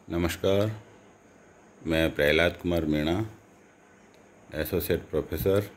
नमस्कार। मैं Prahlad Kumar Meena, associate professor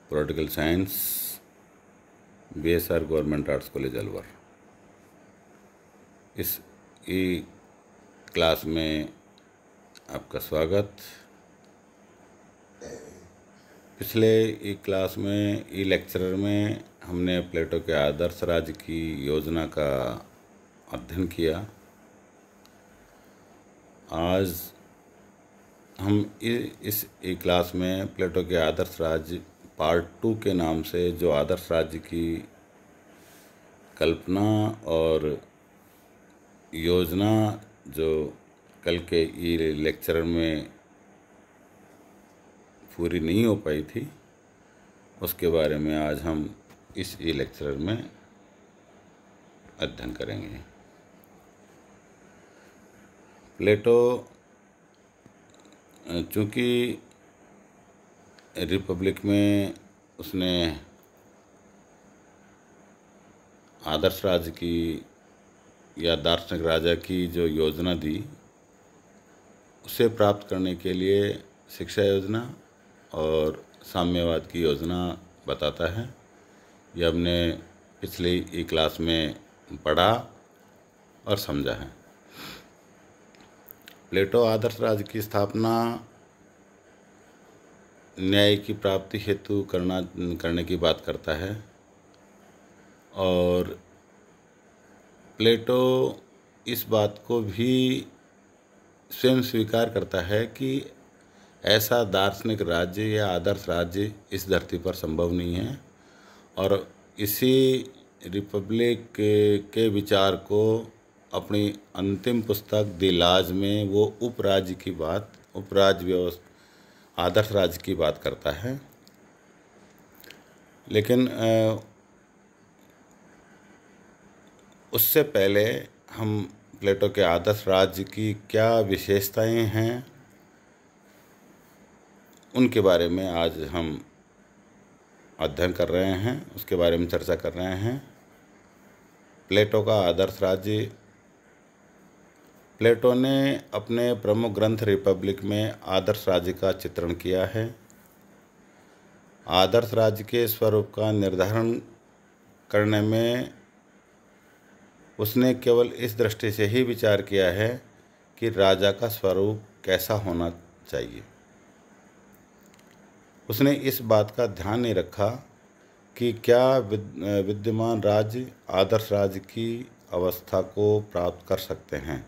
political science, BSR government arts college Alwar. इस ई क्लास में आपका स्वागत। पिछले ई क्लास में ई लेक्चरर में हमने प्लेटो के आदर्श राज्य की योजना का अध्ययन किया। आज हम इस ई क्लास में प्लेटो के आदर्श राज्य पार्ट 2 के नाम से जो आदर्श राज्य की कल्पना और योजना जो कल के ई लेक्चर में पूरी नहीं हो पाई थी, उसके बारे में आज हम इस ई लेक्चर में अध्ययन करेंगे। प्लेटो चूँकि रिपब्लिक में उसने आदर्श राज्य की या दार्शनिक राजा की जो योजना दी, उसे प्राप्त करने के लिए शिक्षा योजना और साम्यवाद की योजना बताता है। यह हमने पिछली ई क्लास में पढ़ा और समझा है। प्लेटो आदर्श राज्य की स्थापना न्याय की प्राप्ति हेतु करने की बात करता है और प्लेटो इस बात को भी स्वयं स्वीकार करता है कि ऐसा दार्शनिक राज्य या आदर्श राज्य इस धरती पर संभव नहीं है, और इसी रिपब्लिक के विचार को अपनी अंतिम पुस्तक द लाज में वो उपराज्य व्यवस्था आदर्श राज्य की बात करता है। लेकिन उससे पहले हम प्लेटो के आदर्श राज्य की क्या विशेषताएं हैं, उनके बारे में आज हम अध्ययन कर रहे हैं, उसके बारे में चर्चा कर रहे हैं। प्लेटो का आदर्श राज्य। प्लेटो ने अपने प्रमुख ग्रंथ रिपब्लिक में आदर्श राज्य का चित्रण किया है। आदर्श राज्य के स्वरूप का निर्धारण करने में उसने केवल इस दृष्टि से ही विचार किया है कि राजा का स्वरूप कैसा होना चाहिए। उसने इस बात का ध्यान नहीं रखा कि क्या विद्यमान राज्य आदर्श राज्य की अवस्था को प्राप्त कर सकते हैं।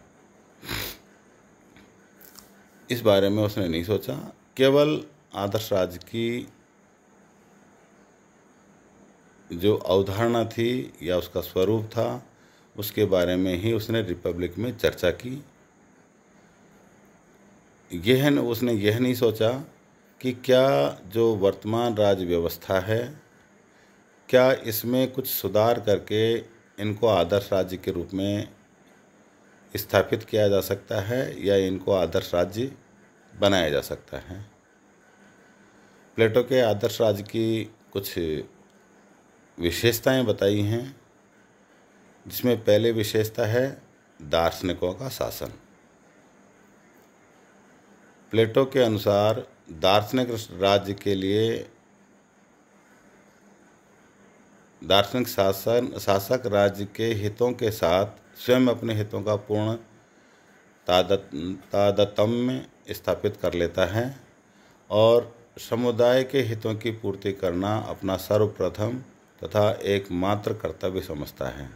इस बारे में उसने नहीं सोचा। केवल आदर्श राज्य की जो अवधारणा थी या उसका स्वरूप था, उसके बारे में ही उसने रिपब्लिक में चर्चा की। उसने यह नहीं सोचा कि क्या जो वर्तमान राज्य व्यवस्था है, क्या इसमें कुछ सुधार करके इनको आदर्श राज्य के रूप में स्थापित किया जा सकता है या इनको आदर्श राज्य बनाया जा सकता है। प्लेटो के आदर्श राज्य की कुछ विशेषताएं बताई हैं, जिसमें पहले विशेषता है दार्शनिकों का शासन। प्लेटो के अनुसार दार्शनिक राज्य के लिए दार्शनिक शासक राज्य के हितों के साथ स्वयं अपने हितों का पूर्ण तादात्म्य स्थापित कर लेता है और समुदाय के हितों की पूर्ति करना अपना सर्वप्रथम तथा एकमात्र कर्तव्य समझता है।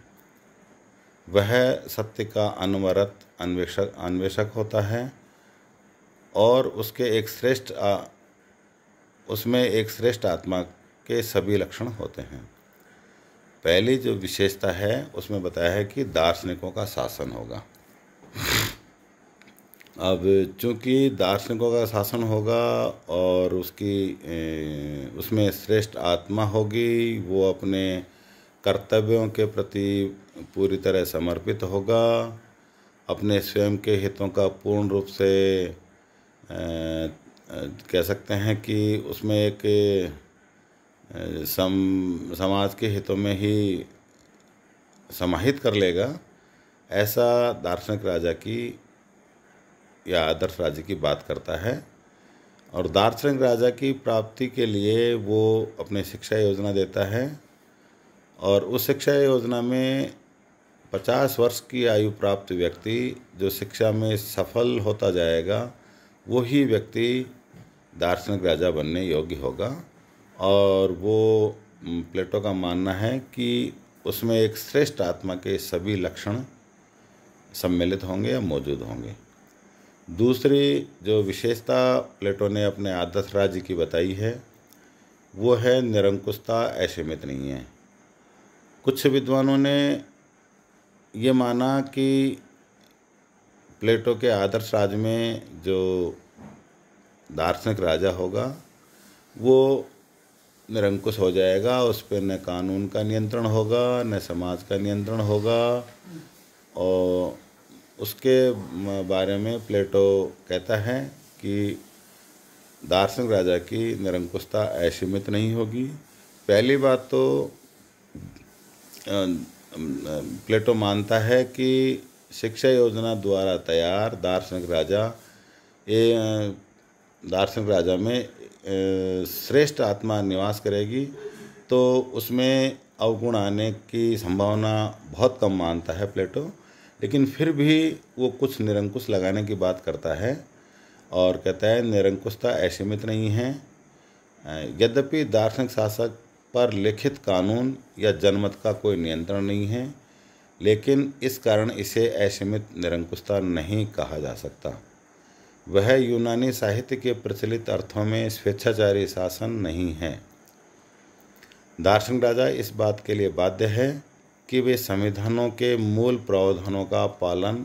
वह सत्य का अनवरत अन्वेषक होता है और उसमें एक श्रेष्ठ आत्मा के सभी लक्षण होते हैं। पहली जो विशेषता है उसमें बताया है कि दार्शनिकों का शासन होगा। अब चूंकि दार्शनिकों का शासन होगा और उसमें श्रेष्ठ आत्मा होगी, वो अपने कर्तव्यों के प्रति पूरी तरह समर्पित होगा, अपने स्वयं के हितों का पूर्ण रूप से कह सकते हैं कि उसमें एक समाज के हितों में ही समाहित कर लेगा। ऐसा दार्शनिक राजा की या आदर्श राज्य की बात करता है। और दार्शनिक राजा की प्राप्ति के लिए वो अपने शिक्षा योजना देता है, और उस शिक्षा योजना में 50 वर्ष की आयु प्राप्त व्यक्ति जो शिक्षा में सफल होता जाएगा, वही व्यक्ति दार्शनिक राजा बनने योग्य होगा। और वो प्लेटो का मानना है कि उसमें एक श्रेष्ठ आत्मा के सभी लक्षण सम्मिलित होंगे या मौजूद होंगे। दूसरी जो विशेषता प्लेटो ने अपने आदर्श राज्य की बताई है, वो है निरंकुशता, असीमित नहीं है। कुछ विद्वानों ने ये माना कि प्लेटो के आदर्श राज्य में जो दार्शनिक राजा होगा वो निरंकुश हो जाएगा, उस पर न कानून का नियंत्रण होगा न समाज का नियंत्रण होगा। और उसके बारे में प्लेटो कहता है कि दार्शनिक राजा की निरंकुशता असीमित नहीं होगी। पहली बात तो प्लेटो मानता है कि शिक्षा योजना द्वारा तैयार दार्शनिक राजा में श्रेष्ठ आत्मा निवास करेगी, तो उसमें अवगुण आने की संभावना बहुत कम मानता है प्लेटो। लेकिन फिर भी वो कुछ निरंकुश लगाने की बात करता है और कहता है निरंकुशता असीमित नहीं है। यद्यपि दार्शनिक शासक पर लिखित कानून या जनमत का कोई नियंत्रण नहीं है, लेकिन इस कारण इसे असीमित निरंकुशता नहीं कहा जा सकता। वह यूनानी साहित्य के प्रचलित अर्थों में स्वेच्छाचारी शासन नहीं है। दार्शनिक राजा इस बात के लिए बाध्य है कि वे संविधानों के मूल प्रावधानों का पालन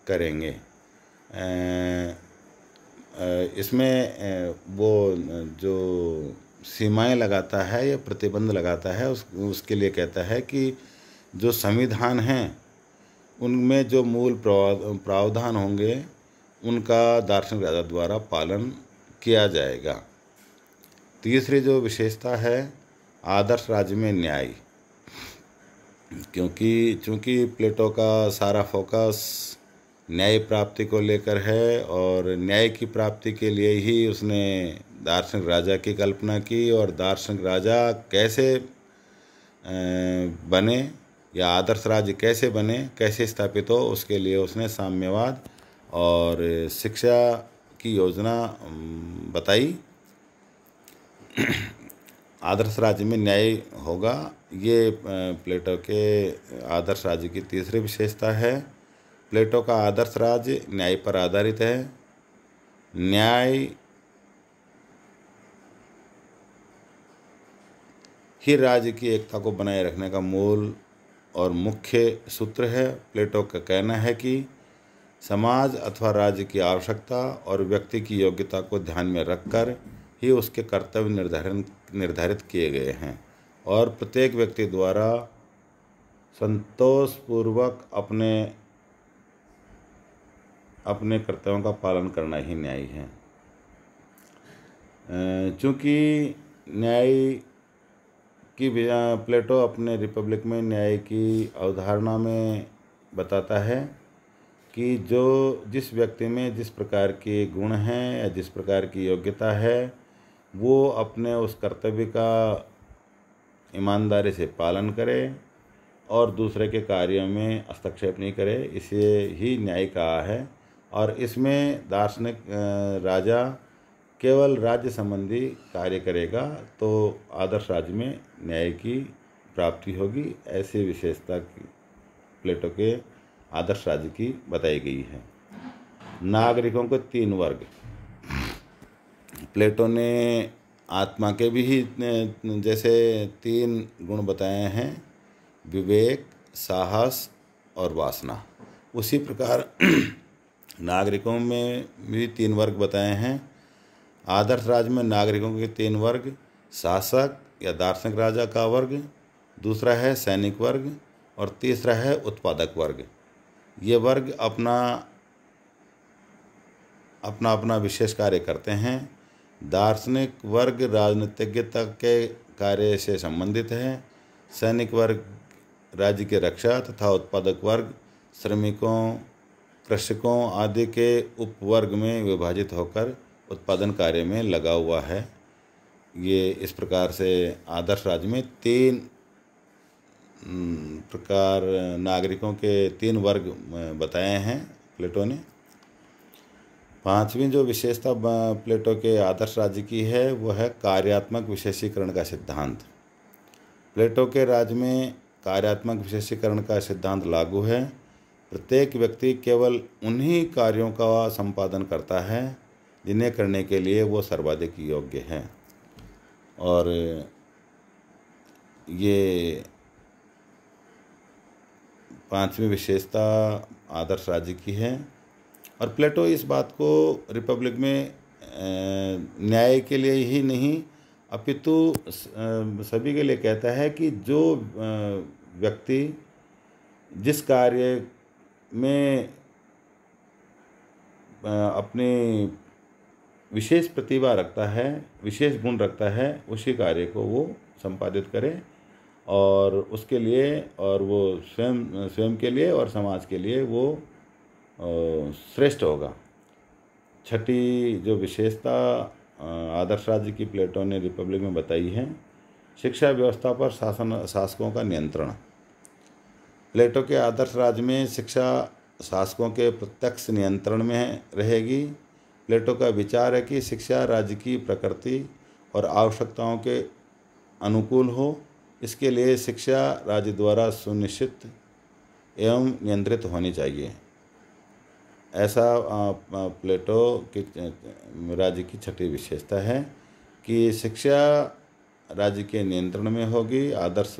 करेंगे। इसमें वो जो सीमाएं लगाता है या प्रतिबंध लगाता है उसके लिए कहता है कि जो संविधान हैं उनमें जो मूल प्रावधान होंगे उनका दार्शनिक राजा द्वारा पालन किया जाएगा। तीसरी जो विशेषता है आदर्श राज्य में न्याय, चूँकि प्लेटो का सारा फोकस न्याय प्राप्ति को लेकर है और न्याय की प्राप्ति के लिए ही उसने दार्शनिक राजा की कल्पना की। और दार्शनिक राजा कैसे बने या आदर्श राज्य कैसे बने, कैसे स्थापित हो, उसके लिए उसने साम्यवाद और शिक्षा की योजना बताई। आदर्श राज्य में न्याय होगा, ये प्लेटो के आदर्श राज्य की तीसरी विशेषता है। प्लेटो का आदर्श राज्य न्याय पर आधारित है। न्याय ही राज्य की एकता को बनाए रखने का मूल और मुख्य सूत्र है। प्लेटो का कहना है कि समाज अथवा राज्य की आवश्यकता और व्यक्ति की योग्यता को ध्यान में रखकर ही उसके कर्तव्य निर्धारित किए गए हैं, और प्रत्येक व्यक्ति द्वारा संतोषपूर्वक अपने कर्तव्यों का पालन करना ही न्याय है। चूँकि न्याय की प्लेटो अपने रिपब्लिक में न्याय की अवधारणा में बताता है कि जिस व्यक्ति में जिस प्रकार के गुण हैं या जिस प्रकार की योग्यता है, वो अपने उस कर्तव्य का ईमानदारी से पालन करे और दूसरे के कार्यों में हस्तक्षेप नहीं करे, इसे ही न्याय कहा है। और इसमें दार्शनिक राजा केवल राज्य संबंधी कार्य करेगा तो आदर्श राज्य में न्याय की प्राप्ति होगी। ऐसी विशेषता की प्लेटो के आदर्श राज्य की बताई गई है। नागरिकों के 3 वर्ग, प्लेटो ने आत्मा के भी जैसे 3 गुण बताए हैं, विवेक, साहस और वासना। उसी प्रकार नागरिकों में भी 3 वर्ग बताए हैं। आदर्श राज्य में नागरिकों के 3 वर्ग, शासक या दार्शनिक राजा का वर्ग, दूसरा है सैनिक वर्ग और तीसरा है उत्पादक वर्ग। ये वर्ग अपना अपना विशेष कार्य करते हैं। दार्शनिक वर्ग राजनीतिज्ञता के कार्य से संबंधित है, सैनिक वर्ग राज्य की रक्षा तथा उत्पादक वर्ग श्रमिकों कृषकों आदि के उपवर्ग में विभाजित होकर उत्पादन कार्य में लगा हुआ है। ये इस प्रकार से आदर्श राज्य में 3 प्रकार नागरिकों के 3 वर्ग बताए हैं प्लेटो ने। 5वीं जो विशेषता प्लेटो के आदर्श राज्य की है वो है कार्यात्मक विशेषीकरण का सिद्धांत। प्लेटो के राज्य में कार्यात्मक विशेषीकरण का सिद्धांत लागू है। प्रत्येक व्यक्ति केवल उन्हीं कार्यों का संपादन करता है जिन्हें करने के लिए वो सर्वाधिक योग्य है। और ये 5वीं विशेषता आदर्श राज्य की है। और प्लेटो इस बात को रिपब्लिक में न्याय के लिए ही नहीं अपितु सभी के लिए कहता है कि जो व्यक्ति जिस कार्य में अपनी विशेष प्रतिभा रखता है, विशेष गुण रखता है, उसी कार्य को वो संपादित करे और उसके लिए और वो स्वयं के लिए और समाज के लिए वो श्रेष्ठ होगा। 6ठी जो विशेषता आदर्श राज्य की प्लेटो ने रिपब्लिक में बताई है, शिक्षा व्यवस्था पर शासकों का नियंत्रण। प्लेटो के आदर्श राज्य में शिक्षा शासकों के प्रत्यक्ष नियंत्रण में रहेगी। प्लेटो का विचार है कि शिक्षा राज्य की प्रकृति और आवश्यकताओं के अनुकूल हो। इसके लिए शिक्षा राज्य द्वारा सुनिश्चित एवं नियंत्रित होनी चाहिए। ऐसा प्लेटो के राज्य की 6ठी विशेषता है कि शिक्षा राज्य के नियंत्रण में होगी। आदर्श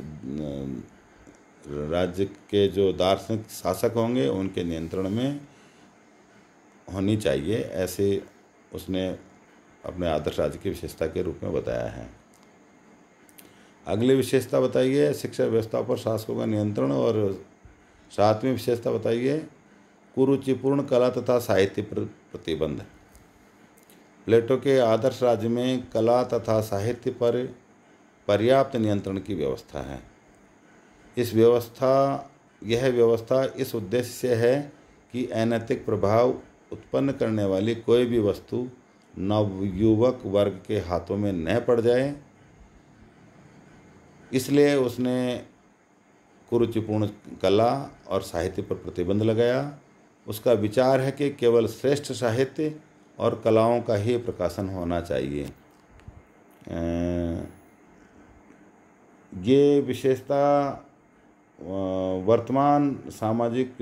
राज्य के जो दार्शनिक शासक होंगे उनके नियंत्रण में होनी चाहिए, ऐसे उसने अपने आदर्श राज्य की विशेषता के रूप में बताया है। अगली विशेषता बताइए शिक्षा व्यवस्था पर शासकों का नियंत्रण। और 7वीं विशेषता बताइए कुरुचिपूर्ण कला तथा साहित्य पर प्रतिबंध। प्लेटो के आदर्श राज्य में कला तथा साहित्य पर पर्याप्त नियंत्रण की व्यवस्था है। यह व्यवस्था इस उद्देश्य से है कि अनैतिक प्रभाव उत्पन्न करने वाली कोई भी वस्तु नवयुवक वर्ग के हाथों में न पड़ जाए। इसलिए उसने कुरुचिपूर्ण कला और साहित्य पर प्रतिबंध लगाया। उसका विचार है कि केवल श्रेष्ठ साहित्य और कलाओं का ही प्रकाशन होना चाहिए। ये विशेषता वर्तमान सामाजिक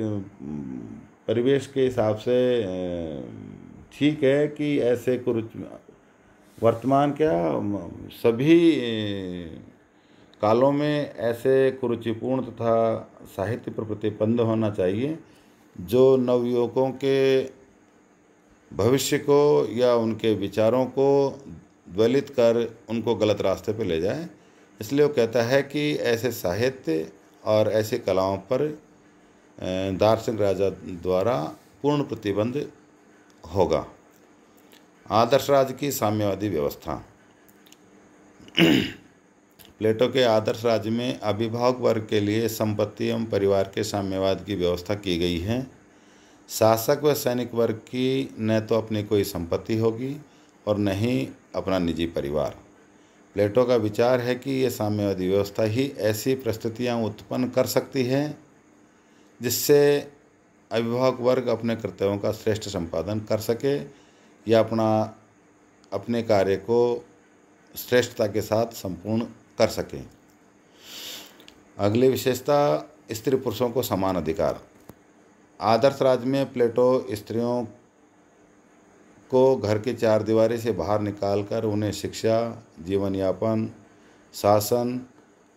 परिवेश के हिसाब से ठीक है कि ऐसे वर्तमान क्या सभी कालों में ऐसे कुरुचिपूर्ण तथा साहित्य पर प्रतिबंध होना चाहिए जो नवयुवकों के भविष्य को या उनके विचारों को द्वलित कर उनको गलत रास्ते पर ले जाए। इसलिए वो कहता है कि ऐसे साहित्य और ऐसी कलाओं पर दार्शनिक राजा द्वारा पूर्ण प्रतिबंध होगा। आदर्श राज्य की साम्यवादी व्यवस्था। प्लेटो के आदर्श राज्य में अभिभावक वर्ग के लिए संपत्ति एवं परिवार के साम्यवाद की व्यवस्था की गई है। शासक व सैनिक वर्ग की न तो अपनी कोई संपत्ति होगी और न ही अपना निजी परिवार। प्लेटो का विचार है कि ये साम्यवादी व्यवस्था ही ऐसी परिस्थितियाँ उत्पन्न कर सकती है जिससे अभिभावक वर्ग अपने कर्तव्यों का श्रेष्ठ संपादन कर सके या अपने कार्य को श्रेष्ठता के साथ संपूर्ण कर सके। अगली विशेषता स्त्री पुरुषों को समान अधिकार। आदर्श राज्य में प्लेटो स्त्रियों को घर की 4 दीवारी से बाहर निकालकर उन्हें शिक्षा, जीवन यापन, शासन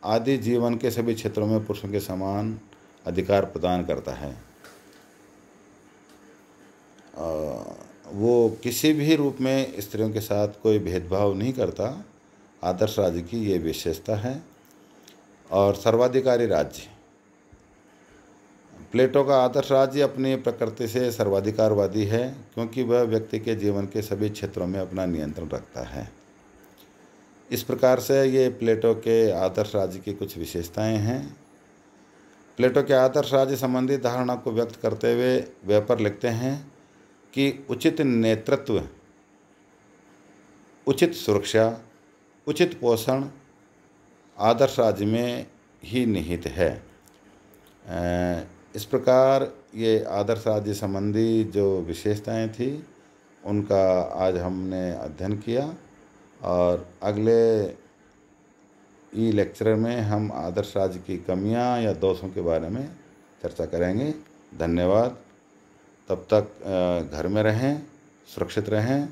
आदि जीवन के सभी क्षेत्रों में पुरुषों के समान अधिकार प्रदान करता है। वो किसी भी रूप में स्त्रियों के साथ कोई भेदभाव नहीं करता। आदर्श राज्य की ये विशेषता है। और सर्वाधिकारी राज्य। प्लेटो का आदर्श राज्य अपनी प्रकृति से सर्वाधिकारवादी है क्योंकि वह व्यक्ति के जीवन के सभी क्षेत्रों में अपना नियंत्रण रखता है। इस प्रकार से ये प्लेटो के आदर्श राज्य की कुछ विशेषताएं हैं। प्लेटो के आदर्श राज्य संबंधी धारणा को व्यक्त करते हुए वेपर लिखते हैं कि उचित नेतृत्व, उचित सुरक्षा, उचित पोषण आदर्श राज्य में ही निहित है। इस प्रकार ये आदर्श राज्य संबंधी जो विशेषताएं थी उनका आज हमने अध्ययन किया, और अगले ई लेक्चर में हम आदर्श राज्य की कमियां या दोषों के बारे में चर्चा करेंगे। धन्यवाद। तब तक घर में रहें, सुरक्षित रहें।